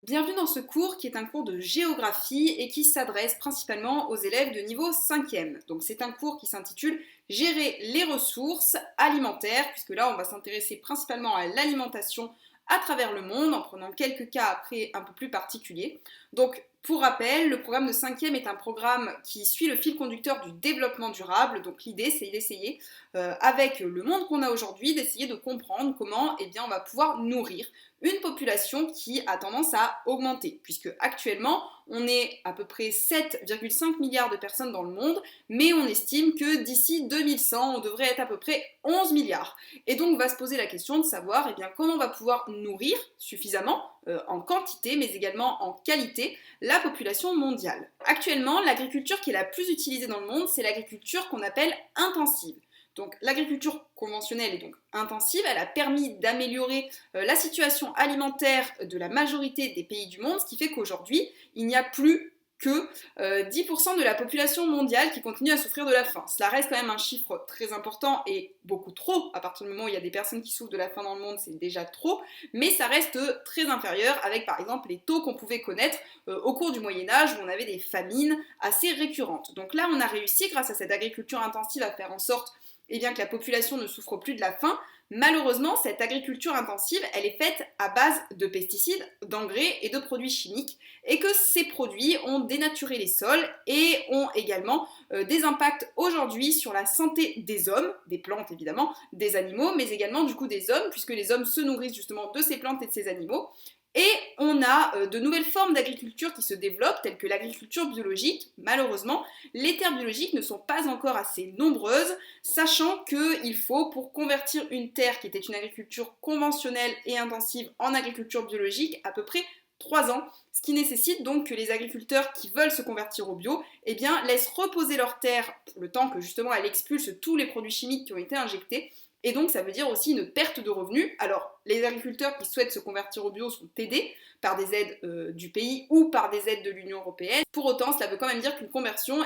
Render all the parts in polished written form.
Bienvenue dans ce cours qui est un cours de géographie et qui s'adresse principalement aux élèves de niveau 5e. Donc c'est un cours qui s'intitule Gérer les ressources alimentaires, puisque là on va s'intéresser principalement à l'alimentation à travers le monde en prenant quelques cas après un peu plus particuliers. Donc pour rappel, le programme de 5e est un programme qui suit le fil conducteur du développement durable. Donc l'idée c'est d'essayer, avec le monde qu'on a aujourd'hui, d'essayer de comprendre comment on va pouvoir nourrir une population qui a tendance à augmenter, puisque actuellement on est à peu près 7,5 milliards de personnes dans le monde, mais on estime que d'ici 2100 on devrait être à peu près 11 milliards. Et donc va se poser la question de savoir comment on va pouvoir nourrir suffisamment, en quantité mais également en qualité, la population mondiale. Actuellement, l'agriculture qui est la plus utilisée dans le monde, c'est l'agriculture qu'on appelle intensive. Donc l'agriculture conventionnelle est donc intensive, elle a permis d'améliorer la situation alimentaire de la majorité des pays du monde, ce qui fait qu'aujourd'hui, il n'y a plus que 10% de la population mondiale qui continue à souffrir de la faim. Cela reste quand même un chiffre très important et beaucoup trop. À partir du moment où il y a des personnes qui souffrent de la faim dans le monde, c'est déjà trop, mais ça reste très inférieur avec par exemple les taux qu'on pouvait connaître au cours du Moyen-Âge où on avait des famines assez récurrentes. Donc là, on a réussi grâce à cette agriculture intensive à faire en sorte que la population ne souffre plus de la faim. Malheureusement, cette agriculture intensive, elle est faite à base de pesticides, d'engrais et de produits chimiques, et que ces produits ont dénaturé les sols et ont également des impacts aujourd'hui sur la santé des hommes, des plantes évidemment, des animaux, mais également du coup des hommes, puisque les hommes se nourrissent justement de ces plantes et de ces animaux. Et on a de nouvelles formes d'agriculture qui se développent, telles que l'agriculture biologique. Malheureusement, les terres biologiques ne sont pas encore assez nombreuses, sachant qu'il faut, pour convertir une terre qui était une agriculture conventionnelle et intensive en agriculture biologique, à peu près 3 ans, ce qui nécessite donc que les agriculteurs qui veulent se convertir au bio laissent reposer leur terre pour le temps que justement elle expulse tous les produits chimiques qui ont été injectés. Et donc ça veut dire aussi une perte de revenus. Alors les agriculteurs qui souhaitent se convertir au bio sont aidés par des aides du pays ou par des aides de l'Union européenne. Pour autant, cela veut quand même dire qu'une conversion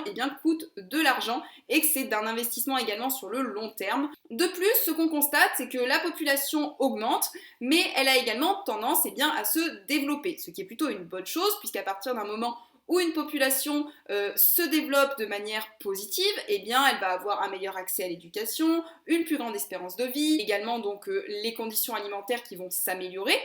coûte de l'argent et que c'est d'un investissement également sur le long terme. De plus, ce qu'on constate, c'est que la population augmente, mais elle a également tendance à se développer, ce qui est plutôt une bonne chose, puisqu'à partir d'un moment où une population se développe de manière positive, elle va avoir un meilleur accès à l'éducation, une plus grande espérance de vie, également donc les conditions alimentaires qui vont s'améliorer.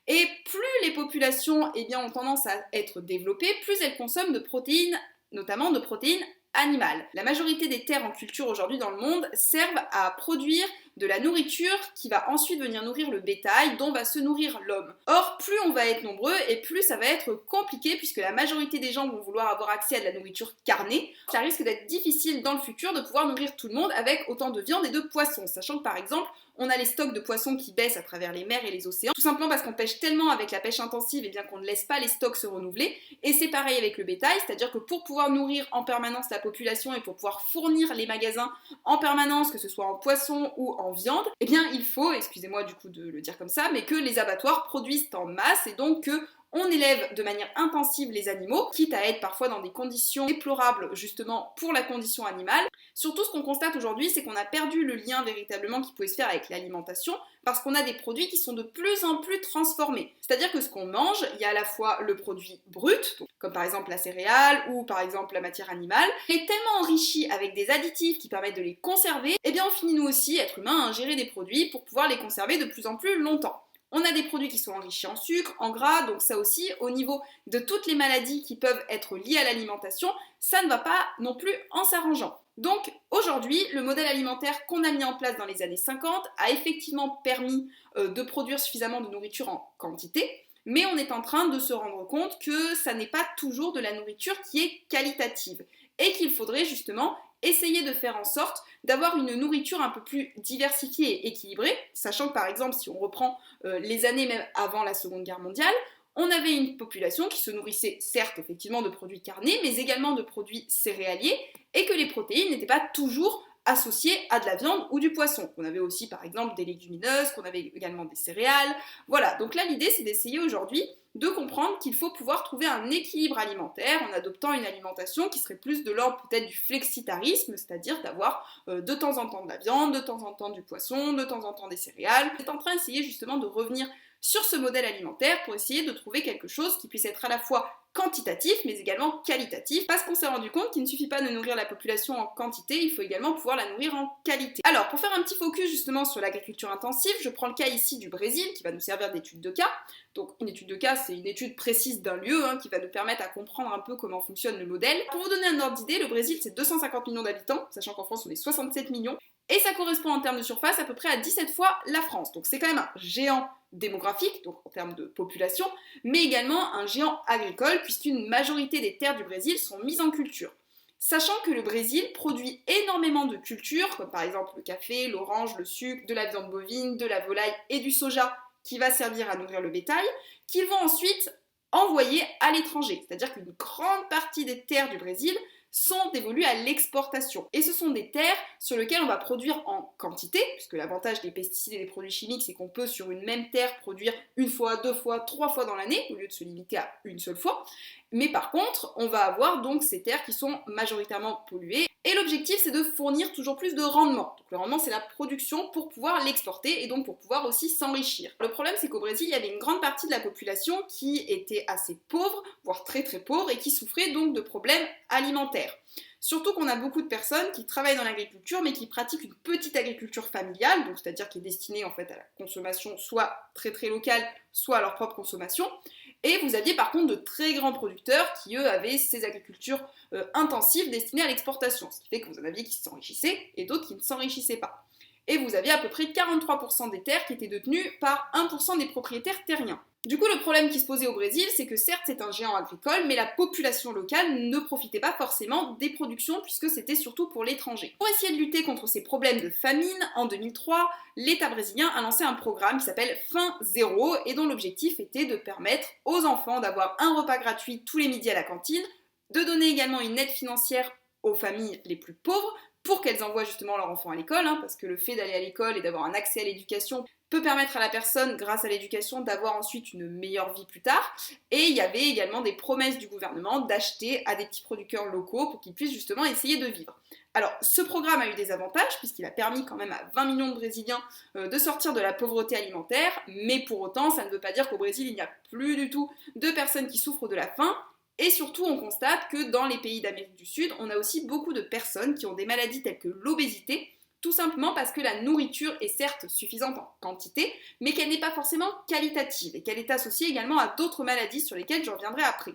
Et plus les populations ont tendance à être développées, plus elles consomment de protéines, notamment de protéines animales. La majorité des terres en culture aujourd'hui dans le monde servent à produire de la nourriture qui va ensuite venir nourrir le bétail dont va se nourrir l'homme. Or, plus on va être nombreux et plus ça va être compliqué puisque la majorité des gens vont vouloir avoir accès à de la nourriture carnée. Ça risque d'être difficile dans le futur de pouvoir nourrir tout le monde avec autant de viande et de poissons, sachant que par exemple, on a les stocks de poissons qui baissent à travers les mers et les océans, tout simplement parce qu'on pêche tellement avec la pêche intensive qu'on ne laisse pas les stocks se renouveler. Et c'est pareil avec le bétail, c'est-à-dire que pour pouvoir nourrir en permanence la population et pour pouvoir fournir les magasins en permanence, que ce soit en poissons ou en viande, il faut, excusez-moi du coup de le dire comme ça, mais que les abattoirs produisent en masse et donc que on élève de manière intensive les animaux, quitte à être parfois dans des conditions déplorables justement pour la condition animale. Surtout, ce qu'on constate aujourd'hui, c'est qu'on a perdu le lien véritablement qui pouvait se faire avec l'alimentation, parce qu'on a des produits qui sont de plus en plus transformés. C'est-à-dire que ce qu'on mange, il y a à la fois le produit brut, comme par exemple la céréale ou par exemple la matière animale, est tellement enrichi avec des additifs qui permettent de les conserver, on finit nous aussi, êtres humains, à ingérer des produits pour pouvoir les conserver de plus en plus longtemps. On a des produits qui sont enrichis en sucre, en gras, donc ça aussi, au niveau de toutes les maladies qui peuvent être liées à l'alimentation, ça ne va pas non plus en s'arrangeant. Donc aujourd'hui, le modèle alimentaire qu'on a mis en place dans les années 50 a effectivement permis de produire suffisamment de nourriture en quantité, mais on est en train de se rendre compte que ça n'est pas toujours de la nourriture qui est qualitative et qu'il faudrait justement essayer de faire en sorte d'avoir une nourriture un peu plus diversifiée et équilibrée, sachant que par exemple si on reprend les années même avant la Seconde Guerre mondiale, on avait une population qui se nourrissait certes effectivement de produits carnés, mais également de produits céréaliers, et que les protéines n'étaient pas toujours associées à de la viande ou du poisson. On avait aussi par exemple des légumineuses, qu'on avait également des céréales. Voilà, donc là l'idée c'est d'essayer aujourd'hui de comprendre qu'il faut pouvoir trouver un équilibre alimentaire en adoptant une alimentation qui serait plus de l'ordre peut-être du flexitarisme, c'est-à-dire d'avoir de temps en temps de la viande, de temps en temps du poisson, de temps en temps des céréales. On est en train d'essayer justement de revenir sur ce modèle alimentaire pour essayer de trouver quelque chose qui puisse être à la fois quantitatif mais également qualitatif, parce qu'on s'est rendu compte qu'il ne suffit pas de nourrir la population en quantité, il faut également pouvoir la nourrir en qualité. Alors pour faire un petit focus justement sur l'agriculture intensive, je prends le cas ici du Brésil qui va nous servir d'étude de cas. Donc une étude de cas, c'est une étude précise d'un lieu qui va nous permettre à comprendre un peu comment fonctionne le modèle. Pour vous donner un ordre d'idée, le Brésil c'est 250 millions d'habitants, sachant qu'en France on est 67 millions, et ça correspond en termes de surface à peu près à 17 fois la France. Donc c'est quand même un géant démographique, donc en termes de population, mais également un géant agricole, puisqu'une majorité des terres du Brésil sont mises en culture. Sachant que le Brésil produit énormément de cultures, comme par exemple le café, l'orange, le sucre, de la viande bovine, de la volaille et du soja, qui va servir à nourrir le bétail, qu'ils vont ensuite envoyer à l'étranger. C'est-à-dire qu'une grande partie des terres du Brésil sont dévolues à l'exportation. Et ce sont des terres sur lesquelles on va produire en quantité, puisque l'avantage des pesticides et des produits chimiques, c'est qu'on peut sur une même terre produire une fois, deux fois, trois fois dans l'année, au lieu de se limiter à une seule fois. Mais par contre, on va avoir donc ces terres qui sont majoritairement polluées. Et l'objectif, c'est de fournir toujours plus de rendement. Donc le rendement, c'est la production pour pouvoir l'exporter et donc pour pouvoir aussi s'enrichir. Le problème, c'est qu'au Brésil, il y avait une grande partie de la population qui était assez pauvre, voire très très pauvre, et qui souffrait donc de problèmes alimentaires. Surtout qu'on a beaucoup de personnes qui travaillent dans l'agriculture, mais qui pratiquent une petite agriculture familiale, donc c'est-à-dire qui est destinée en fait à la consommation soit très très locale, soit à leur propre consommation. Et vous aviez par contre de très grands producteurs qui, eux, avaient ces agricultures intensives destinées à l'exportation. Ce qui fait que vous en aviez qui s'enrichissaient et d'autres qui ne s'enrichissaient pas. Et vous aviez à peu près 43% des terres qui étaient détenues par 1% des propriétaires terriens. Du coup, le problème qui se posait au Brésil, c'est que certes c'est un géant agricole, mais la population locale ne profitait pas forcément des productions puisque c'était surtout pour l'étranger. Pour essayer de lutter contre ces problèmes de famine, en 2003, l'État brésilien a lancé un programme qui s'appelle Faim Zéro et dont l'objectif était de permettre aux enfants d'avoir un repas gratuit tous les midis à la cantine, de donner également une aide financière aux familles les plus pauvres pour qu'elles envoient justement leurs enfants à l'école, parce que le fait d'aller à l'école et d'avoir un accès à l'éducation peut permettre à la personne, grâce à l'éducation, d'avoir ensuite une meilleure vie plus tard. Et il y avait également des promesses du gouvernement d'acheter à des petits producteurs locaux pour qu'ils puissent justement essayer de vivre. Alors, ce programme a eu des avantages, puisqu'il a permis quand même à 20 millions de Brésiliens de sortir de la pauvreté alimentaire, mais pour autant, ça ne veut pas dire qu'au Brésil, il n'y a plus du tout de personnes qui souffrent de la faim. Et surtout, on constate que dans les pays d'Amérique du Sud, on a aussi beaucoup de personnes qui ont des maladies telles que l'obésité, tout simplement parce que la nourriture est certes suffisante en quantité, mais qu'elle n'est pas forcément qualitative et qu'elle est associée également à d'autres maladies sur lesquelles je reviendrai après.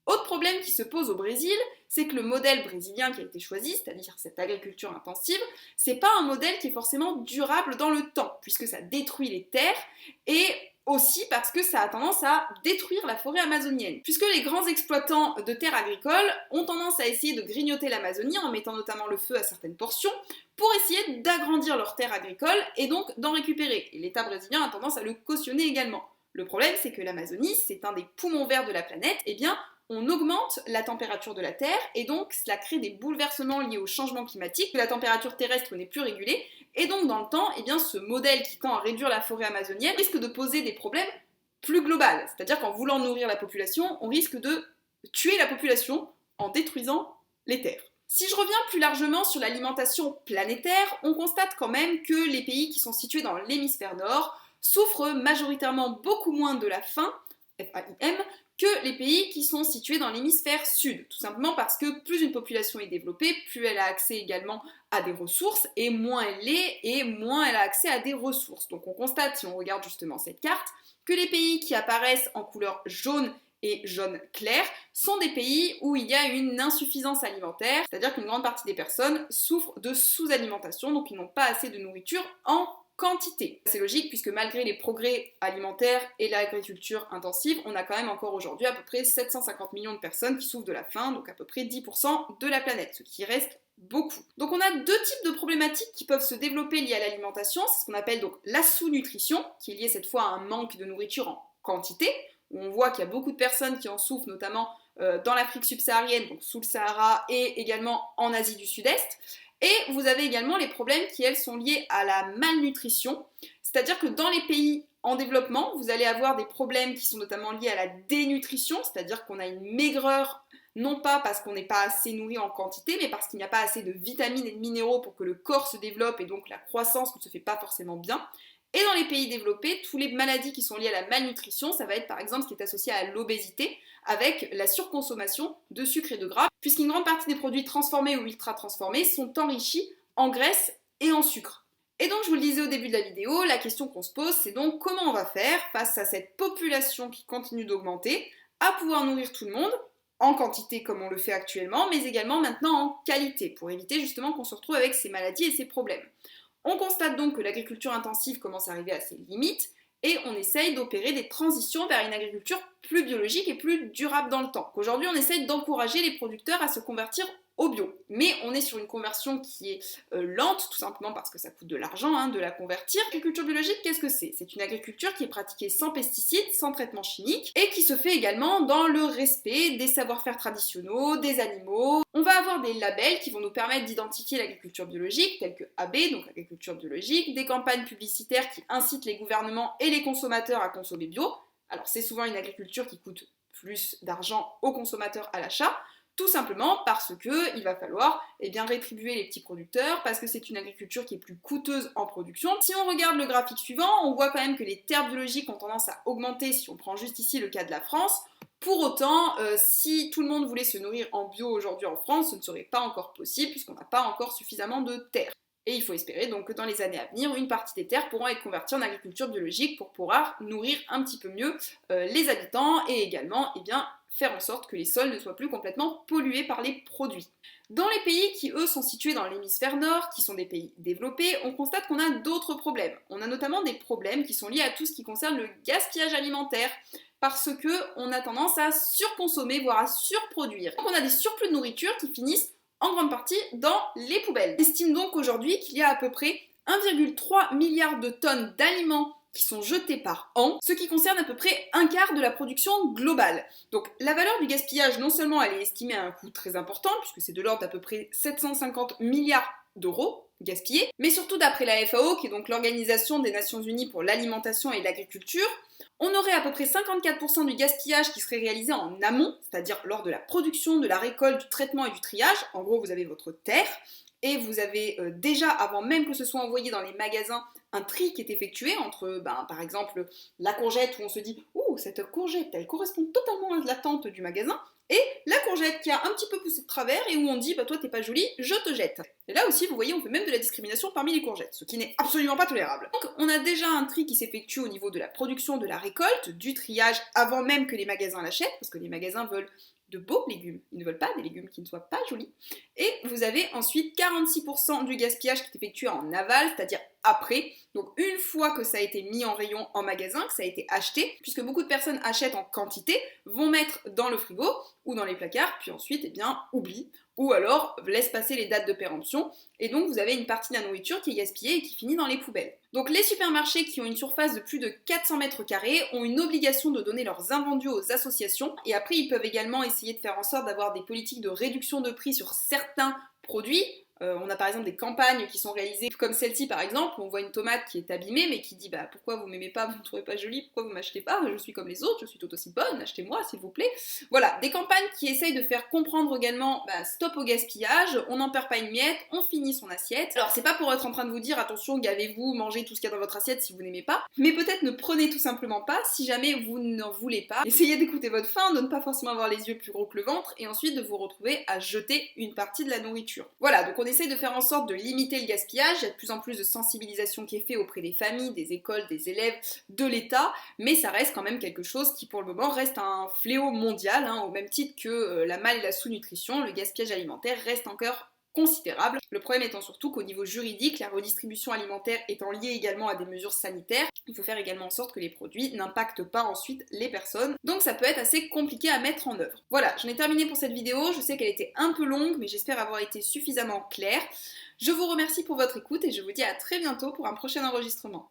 Autre problème qui se pose au Brésil, c'est que le modèle brésilien qui a été choisi, c'est-à-dire cette agriculture intensive, c'est pas un modèle qui est forcément durable dans le temps, puisque ça détruit les terres et aussi parce que ça a tendance à détruire la forêt amazonienne. Puisque les grands exploitants de terres agricoles ont tendance à essayer de grignoter l'Amazonie en mettant notamment le feu à certaines portions pour essayer d'agrandir leurs terres agricoles et donc d'en récupérer. Et l'État brésilien a tendance à le cautionner également. Le problème, c'est que l'Amazonie, c'est un des poumons verts de la planète, et bien on augmente la température de la Terre et donc cela crée des bouleversements liés au changement climatique, que la température terrestre n'est plus régulée et donc dans le temps, eh bien, ce modèle qui tend à réduire la forêt amazonienne risque de poser des problèmes plus globaux. C'est-à-dire qu'en voulant nourrir la population, on risque de tuer la population en détruisant les terres. Si je reviens plus largement sur l'alimentation planétaire, on constate quand même que les pays qui sont situés dans l'hémisphère nord souffrent majoritairement beaucoup moins de la faim, FAIM, que les pays qui sont situés dans l'hémisphère sud, tout simplement parce que plus une population est développée, plus elle a accès également à des ressources, et moins elle l'est, et moins elle a accès à des ressources. Donc on constate, si on regarde justement cette carte, que les pays qui apparaissent en couleur jaune et jaune clair sont des pays où il y a une insuffisance alimentaire, c'est-à-dire qu'une grande partie des personnes souffrent de sous-alimentation, donc ils n'ont pas assez de nourriture en quantité. C'est logique puisque malgré les progrès alimentaires et l'agriculture intensive, on a quand même encore aujourd'hui à peu près 750 millions de personnes qui souffrent de la faim, donc à peu près 10% de la planète, ce qui reste beaucoup. Donc on a deux types de problématiques qui peuvent se développer liées à l'alimentation, c'est ce qu'on appelle donc la sous-nutrition, qui est liée cette fois à un manque de nourriture en quantité, où on voit qu'il y a beaucoup de personnes qui en souffrent, notamment dans l'Afrique subsaharienne, donc sous le Sahara, et également en Asie du Sud-Est. Et vous avez également les problèmes qui, elles, sont liés à la malnutrition, c'est-à-dire que dans les pays en développement, vous allez avoir des problèmes qui sont notamment liés à la dénutrition, c'est-à-dire qu'on a une maigreur, non pas parce qu'on n'est pas assez nourri en quantité, mais parce qu'il n'y a pas assez de vitamines et de minéraux pour que le corps se développe et donc la croissance ne se fait pas forcément bien. Et dans les pays développés, toutes les maladies qui sont liées à la malnutrition, ça va être par exemple ce qui est associé à l'obésité, avec la surconsommation de sucre et de gras, puisqu'une grande partie des produits transformés ou ultra transformés sont enrichis en graisse et en sucre. Et donc je vous le disais au début de la vidéo, la question qu'on se pose, c'est donc comment on va faire face à cette population qui continue d'augmenter, à pouvoir nourrir tout le monde, en quantité comme on le fait actuellement, mais également maintenant en qualité, pour éviter justement qu'on se retrouve avec ces maladies et ces problèmes. On constate donc que l'agriculture intensive commence à arriver à ses limites, et on essaye d'opérer des transitions vers une agriculture plus biologique et plus durable dans le temps. Aujourd'hui, on essaye d'encourager les producteurs à se convertir au bio. Mais on est sur une conversion qui est lente, tout simplement parce que ça coûte de l'argent de la convertir. L'agriculture biologique, qu'est-ce que c'est? C'est une agriculture qui est pratiquée sans pesticides, sans traitement chimique, et qui se fait également dans le respect des savoir-faire traditionnels, des animaux. On va avoir des labels qui vont nous permettre d'identifier l'agriculture biologique, tels que AB, donc agriculture biologique, des campagnes publicitaires qui incitent les gouvernements et les consommateurs à consommer bio. Alors c'est souvent une agriculture qui coûte plus d'argent aux consommateurs à l'achat, tout simplement parce qu'il va falloir rétribuer les petits producteurs, parce que c'est une agriculture qui est plus coûteuse en production. Si on regarde le graphique suivant, on voit quand même que les terres biologiques ont tendance à augmenter si on prend juste ici le cas de la France. Pour autant, si tout le monde voulait se nourrir en bio aujourd'hui en France, ce ne serait pas encore possible puisqu'on n'a pas encore suffisamment de terres. Et il faut espérer donc que dans les années à venir, une partie des terres pourront être converties en agriculture biologique pour pouvoir nourrir un petit peu mieux les habitants et également faire en sorte que les sols ne soient plus complètement pollués par les produits. Dans les pays qui, eux, sont situés dans l'hémisphère nord, qui sont des pays développés, on constate qu'on a d'autres problèmes. On a notamment des problèmes qui sont liés à tout ce qui concerne le gaspillage alimentaire, parce qu'on a tendance à surconsommer, voire à surproduire. Donc on a des surplus de nourriture qui finissent en grande partie dans les poubelles. On estime donc aujourd'hui qu'il y a à peu près 1,3 milliard de tonnes d'aliments qui sont jetés par an, ce qui concerne à peu près un quart de la production globale. Donc la valeur du gaspillage, non seulement elle est estimée à un coût très important, puisque c'est de l'ordre d'à peu près 750 milliards d'euros gaspillés, mais surtout d'après la FAO, qui est donc l'Organisation des Nations Unies pour l'alimentation et l'agriculture, on aurait à peu près 54% du gaspillage qui serait réalisé en amont, c'est-à-dire lors de la production, de la récolte, du traitement et du triage. En gros, vous avez votre terre, et vous avez déjà, avant même que ce soit envoyé dans les magasins, un tri qui est effectué entre, par exemple, la courgette où on se dit « Ouh, cette courgette, elle correspond totalement à l'attente du magasin », et la courgette qui a un petit peu poussé de travers et où on dit « Bah toi t'es pas jolie, je te jette ». Et là aussi, vous voyez, on fait même de la discrimination parmi les courgettes, ce qui n'est absolument pas tolérable. Donc on a déjà un tri qui s'effectue au niveau de la production, de la récolte, du triage, avant même que les magasins l'achètent, parce que les magasins veulent de beaux légumes, ils ne veulent pas des légumes qui ne soient pas jolis. Et vous avez ensuite 46% du gaspillage qui est effectué en aval, c'est-à-dire après, donc une fois que ça a été mis en rayon en magasin, que ça a été acheté, puisque beaucoup de personnes achètent en quantité, vont mettre dans le frigo ou dans les placards, puis ensuite, oublient, ou alors laissent passer les dates de péremption, et donc vous avez une partie de la nourriture qui est gaspillée et qui finit dans les poubelles. Donc les supermarchés qui ont une surface de plus de 400 mètres carrés ont une obligation de donner leurs invendus aux associations, et après ils peuvent également essayer de faire en sorte d'avoir des politiques de réduction de prix sur certains produits. On a par exemple des campagnes qui sont réalisées comme celle-ci par exemple, où on voit une tomate qui est abîmée mais qui dit pourquoi vous m'aimez pas, vous me trouvez pas jolie, pourquoi vous m'achetez pas, je suis comme les autres, je suis tout aussi bonne, achetez-moi s'il vous plaît. Voilà, des campagnes qui essayent de faire comprendre également stop au gaspillage, on n'en perd pas une miette, on finit son assiette. Alors c'est pas pour être en train de vous dire attention, gavez-vous, mangez tout ce qu'il y a dans votre assiette si vous n'aimez pas, mais peut-être ne prenez tout simplement pas si jamais vous n'en voulez pas. Essayez d'écouter votre faim, de ne pas forcément avoir les yeux plus gros que le ventre et ensuite de vous retrouver à jeter une partie de la nourriture. Voilà, donc on essaye de faire en sorte de limiter le gaspillage, il y a de plus en plus de sensibilisation qui est faite auprès des familles, des écoles, des élèves, de l'État, mais ça reste quand même quelque chose qui pour le moment reste un fléau mondial, au même titre que la mal et la sous-nutrition, le gaspillage alimentaire reste encore considérable. Le problème étant surtout qu'au niveau juridique, la redistribution alimentaire étant liée également à des mesures sanitaires, il faut faire également en sorte que les produits n'impactent pas ensuite les personnes. Donc ça peut être assez compliqué à mettre en œuvre. Voilà, j'en ai terminé pour cette vidéo. Je sais qu'elle était un peu longue, mais j'espère avoir été suffisamment claire. Je vous remercie pour votre écoute et je vous dis à très bientôt pour un prochain enregistrement.